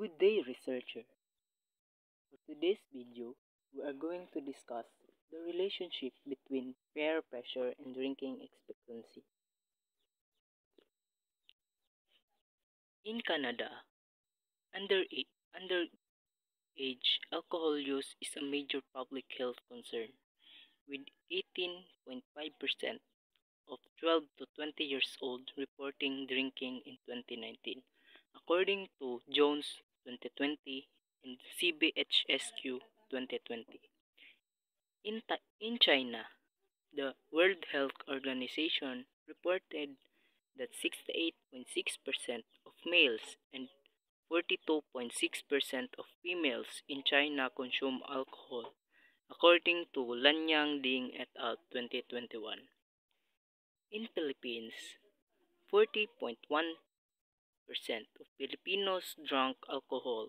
Good day, researcher. For today's video, we are going to discuss the relationship between peer pressure and drinking expectancy. In Canada, underage alcohol use is a major public health concern, with 18.5% of 12 to 20 years old reporting drinking in 2019, according to Jones 2020 and CBHSQ 2020. In China, the World Health Organization reported that 68.6% of males and 42.6% of females in China consume alcohol, according to Lanyang Ding et al. 2021. In Philippines, 40.1% of Filipinos drank alcohol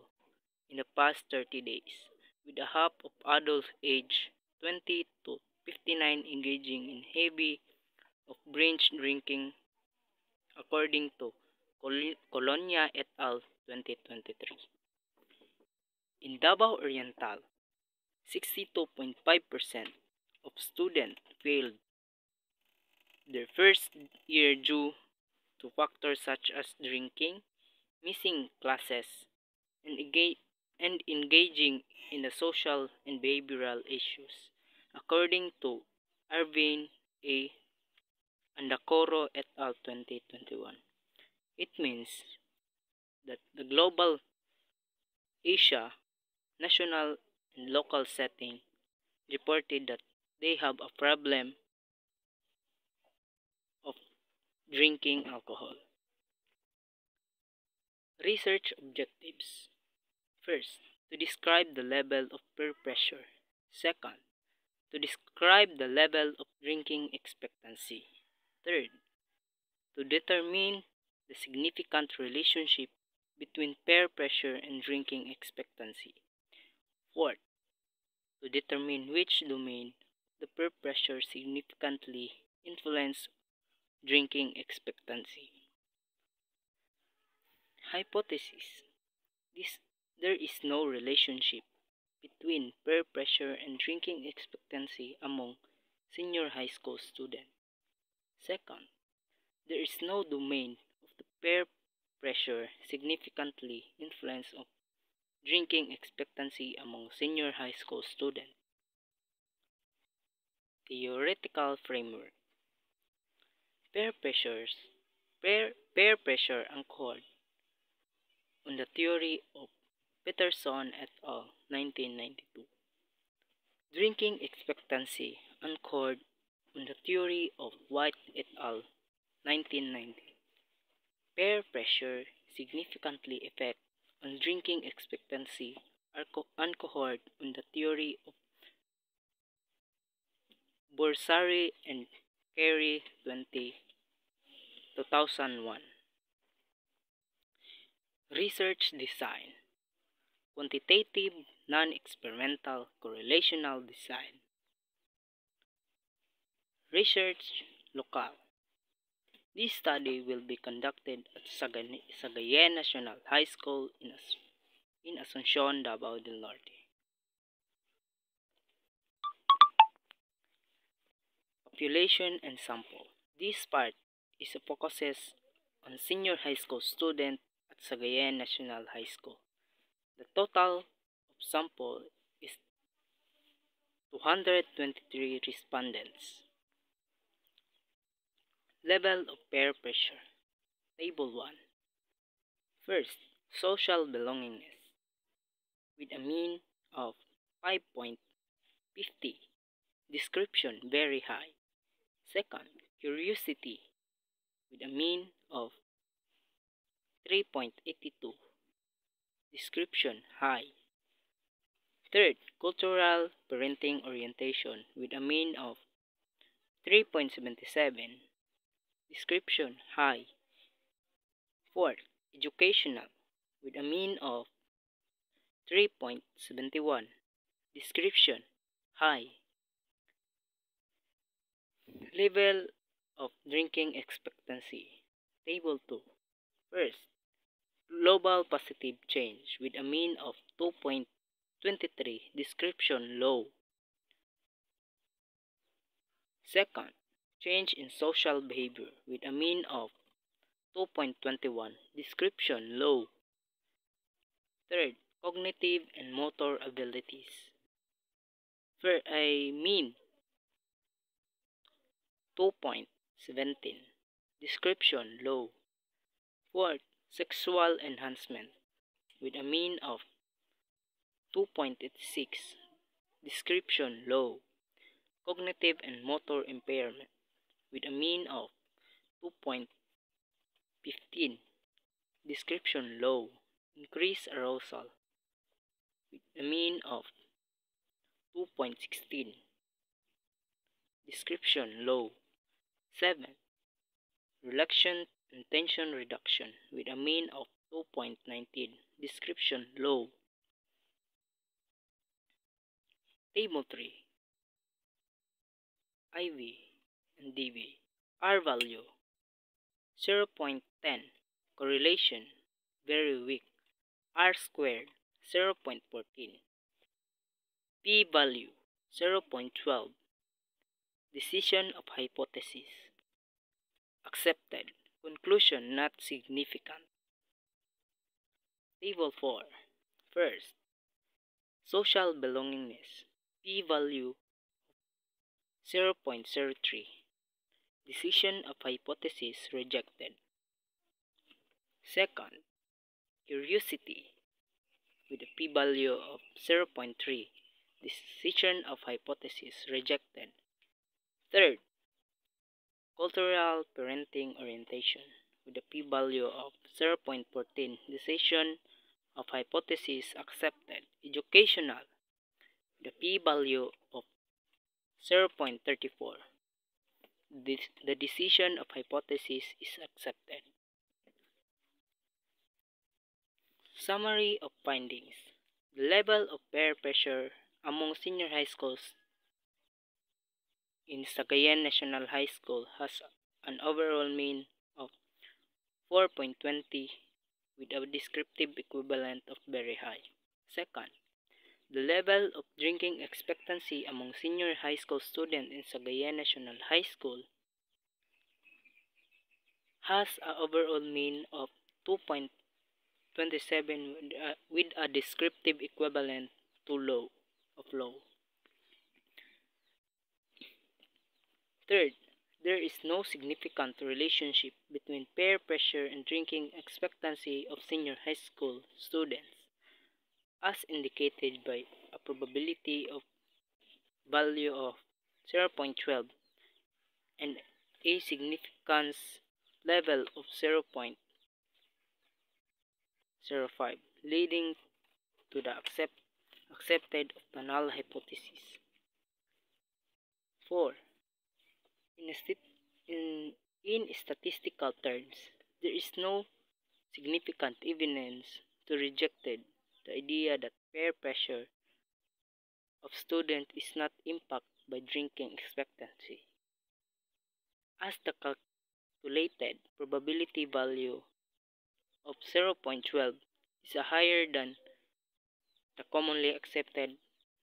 in the past 30 days, with a half of adults aged 20 to 59 engaging in heavy of binge drinking, according to Colonia et al. 2023. In Davao Oriental, 62.5% of students failed their first year due to factors such as drinking, missing classes, and engaging in the social and behavioral issues, according to Arvin A. Andacoro et al. 2021. It means that the global, Asia, national, and local setting reported that they have a problem of drinking alcohol. Research objectives. First, to describe the level of peer pressure. Second, to describe the level of drinking expectancy. Third, to determine the significant relationship between peer pressure and drinking expectancy. Fourth, to determine which domain the peer pressure significantly influence drinking expectancy. Hypothesis. There is no relationship between peer pressure and drinking expectancy among senior high school students. Second, there is no domain of the peer pressure significantly influence of drinking expectancy among senior high school students. Theoretical framework. Peer pressure anchored on the theory of Peterson et al. 1992. Drinking expectancy anchored on the theory of White et al. 1990. Peer pressure significantly affect on drinking expectancy are anchored on the theory of Borsari and Carey 2001. Research design. Quantitative non-experimental correlational design. Research locale. This study will be conducted at Sagayen National High School in Asuncion, Davao del Norte. Population and sample. This part is focuses on senior high school students at Sagayen National High School. The total of sample is 223 respondents. Level of peer pressure. Table 1. First, social belongingness with a mean of 5.50. Description very high. Second, curiosity with a mean of 3.82. Description high. Third, cultural parenting orientation with a mean of 3.77. Description high. Fourth, educational with a mean of 3.71. Description high. Level of drinking expectancy. Table 2. First, global positive change with a mean of 2.23 description low. Second, change in social behavior with a mean of 2.21 description low. Third, cognitive and motor abilities. For a mean 2.17 description low. Fourth, sexual enhancement with a mean of 2.86 description low. Cognitive and motor impairment with a mean of 2.15 description low. Increased arousal with a mean of 2.16 description low. 7. Relaxation and tension reduction with a mean of 2.19 description low. Table 3. IV and DV. R value 0.10. Correlation very weak. R squared 0.14. P value 0.12. Decision of hypothesis accepted. Conclusion not significant. Table 4. First, social belongingness. P value 0.03. Decision of hypothesis rejected. Second, curiosity with a p-value of 0.3. Decision of hypothesis rejected. Third, cultural parenting orientation with a p-value of 0.14. Decision of hypothesis accepted. Educational with a p-value of 0.34. The decision of hypothesis is accepted. Summary of findings. The level of peer pressure among senior high schools in Sagayan National High School has an overall mean of 4.20 with a descriptive equivalent of very high. Second, the level of drinking expectancy among senior high school students in Sagayan National High School has an overall mean of 2.27 with a descriptive equivalent to low. Third, there is no significant relationship between peer pressure and drinking expectancy of senior high school students, as indicated by a probability of value of 0.12 and a significance level of 0.05, leading to the accepted of the null hypothesis. 4. In statistical terms, there is no significant evidence to reject the idea that peer pressure of students is not impacted by drinking expectancy, as the calculated probability value of 0.12 is higher than the commonly accepted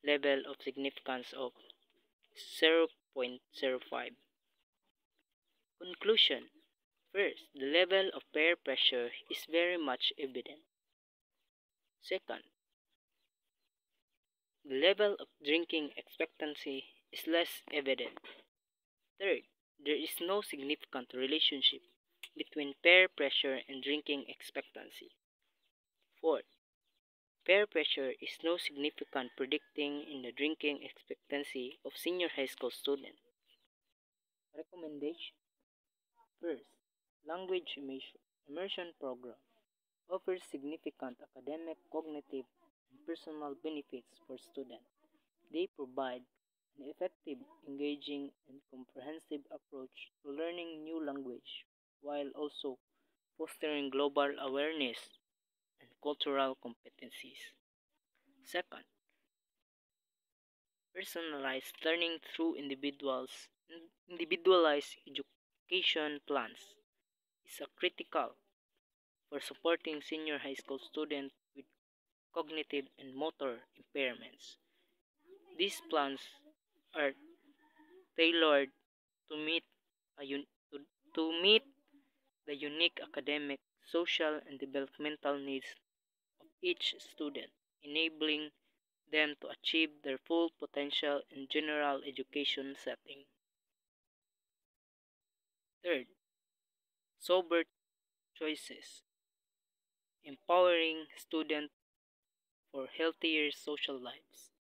level of significance of 0.05. Conclusion. First, the level of peer pressure is very much evident. Second, the level of drinking expectancy is less evident. Third, there is no significant relationship between peer pressure and drinking expectancy. Fourth, peer pressure is no significant predicting in the drinking expectancy of senior high school students. Recommendation. First, language immersion program offers significant academic, cognitive, and personal benefits for students. They provide an effective, engaging, and comprehensive approach to learning new language while also fostering global awareness and cultural competencies. Second, personalized learning through individualized education plans is a critical for supporting senior high school students with cognitive and motor impairments. These plans are tailored to meet a to meet the unique academic, social, and developmental needs of each student, enabling them to achieve their full potential in general education setting. Third, sober choices, empowering students for healthier social lives.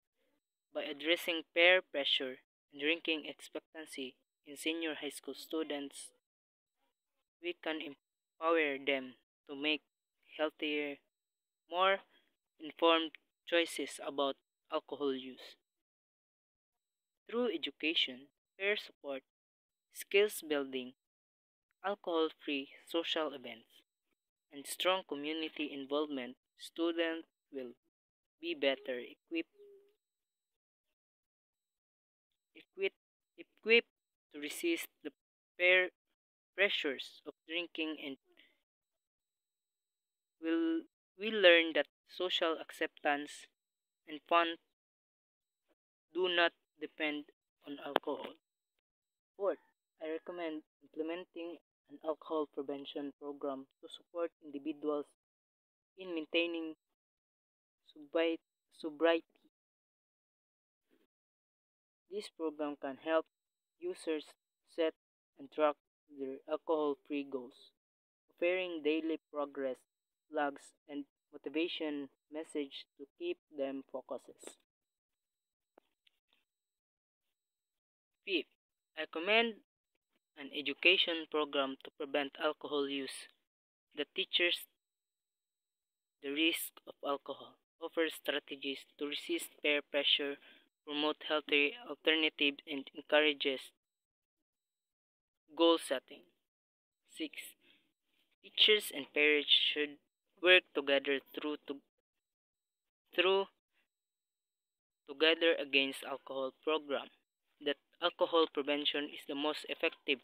By addressing peer pressure and drinking expectancy in senior high school students, we can empower them to make healthier, more informed choices about alcohol use. Through education, peer support, skills building, alcohol free social events, and strong community involvement, students will be better equipped, equipped to resist the peer pressures of drinking and will learn that social acceptance and fun do not depend on alcohol. Fourth, I recommend implementing an alcohol prevention program to support individuals in maintaining sobriety. This program can help users set and track their alcohol-free goals, offering daily progress logs and motivation message to keep them focused. Fifth, I recommend an education program to prevent alcohol use that teaches the risk of alcohol, offers strategies to resist peer pressure, promote healthy alternatives, and encourages goal setting. 6. Teachers and parents should work together through together against alcohol program. That alcohol prevention is the most effective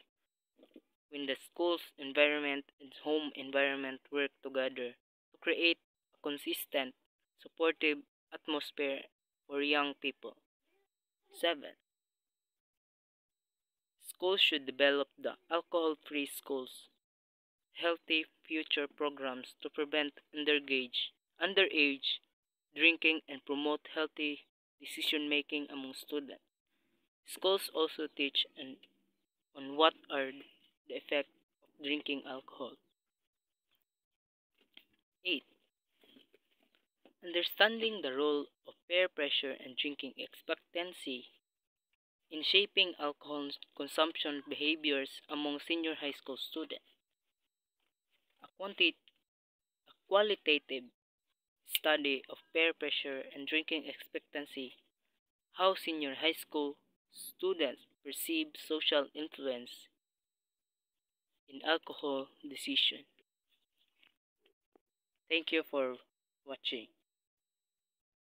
when the school's environment and home environment work together to create a consistent, supportive atmosphere for young people. 7. Schools should develop the alcohol-free schools, healthy future programs to prevent underage drinking and promote healthy decision making among students. Schools also teach on what are the effects of drinking alcohol. 8. Understanding the role of peer pressure and drinking expectancy in shaping alcohol consumption behaviors among senior high school students. A, a qualitative study of peer pressure and drinking expectancy, how senior high school students perceive social influence in alcohol decision. Thank you for watching.